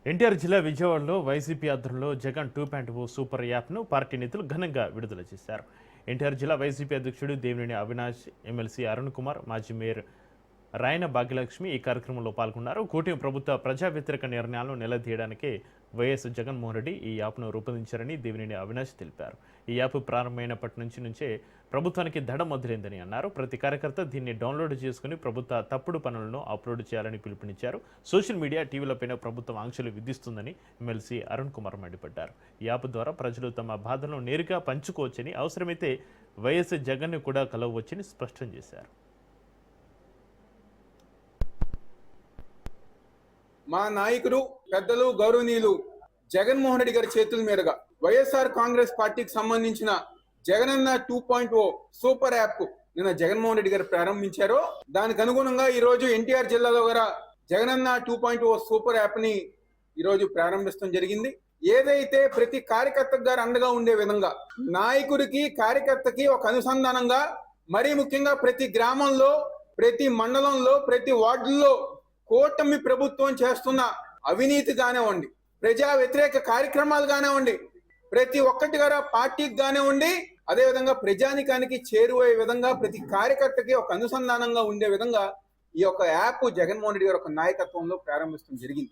ఎన్టీఆర్ జిల్లా విజయవాడలో వైసీపీ ఆధ్వర్యంలో జగన్ 2.0 సూపర్ యాప్ను పార్టీ నేతలు ఘనంగా విడుదల చేశారు. ఎన్టీఆర్ జిల్లా వైసీపీ అధ్యక్షుడు దేవినేని అవినాష్, ఎమ్మెల్సీ అరుణ్ కుమార్, మాజీ మేయర్ రాయన భాగ్యలక్ష్మి ఈ కార్యక్రమంలో పాల్గొన్నారు. కూటమి ప్రభుత్వ ప్రజా వ్యతిరేక నిర్ణయాలను నిలదీయడానికే వైఎస్ జగన్మోహన్ రెడ్డి ఈ యాప్ను రూపొందించారని దేవినేని అవినాష్ తెలిపారు. ఈ యాప్ ప్రారంభమైనప్పటి నుంచే ప్రభుత్వానికి దడ మొదలైందని అన్నారు. ప్రతి కార్యకర్త దీన్ని డౌన్లోడ్ చేసుకుని ప్రభుత్వ తప్పుడు పనులను అప్లోడ్ చేయాలని పిలుపునిచ్చారు. సోషల్ మీడియా, టీవీలపైన ప్రభుత్వం ఆంక్షలు విధిస్తుందని ఎమ్మెల్సీ అరుణ్ కుమార్ మండిపడ్డారు. ఈ యాప్ ద్వారా ప్రజలు తమ బాధలను నేరుగా పంచుకోవచ్చని, అవసరమైతే వైఎస్ జగన్ను కూడా కలవవచ్చని స్పష్టం చేశారు. మా నాయకుడు పెద్దలు గౌరవనీయులు జగన్మోహన్ రెడ్డి గారి చేతుల మీదుగా వైఎస్ఆర్ కాంగ్రెస్ పార్టీకి సంబంధించిన జగనన్న 2.0 సూపర్ యాప్ నిన్న జగన్మోహన్ రెడ్డి గారు ప్రారంభించారు. దానికి అనుగుణంగా ఈ రోజు ఎన్టీఆర్ జిల్లాలో కూడా జగనన్న 2.0 సూపర్ యాప్ ని ఈ రోజు ప్రారంభించడం జరిగింది. ఏదైతే ప్రతి కార్యకర్త గారు అండగా ఉండే విధంగా నాయకుడికి కార్యకర్తకి ఒక అనుసంధానంగా, మరీ ముఖ్యంగా ప్రతి గ్రామంలో, ప్రతి మండలంలో, ప్రతి వార్డుల్లో కూటమి ప్రభుత్వం చేస్తున్న అవినీతి కానివ్వండి, ప్రజా వ్యతిరేక కార్యక్రమాలు కానివ్వండి, ప్రతి ఒక్కటి గారా పార్టీకి కానివ్వండి, అదేవిధంగా ప్రజానికానికి చేరువయ్యే విధంగా ప్రతి కార్యకర్తకి ఒక అనుసంధానంగా ఉండే విధంగా ఈ యొక్క యాప్ జగన్మోహన్ రెడ్డి గారి ఒక నాయకత్వంలో ప్రారంభించడం జరిగింది.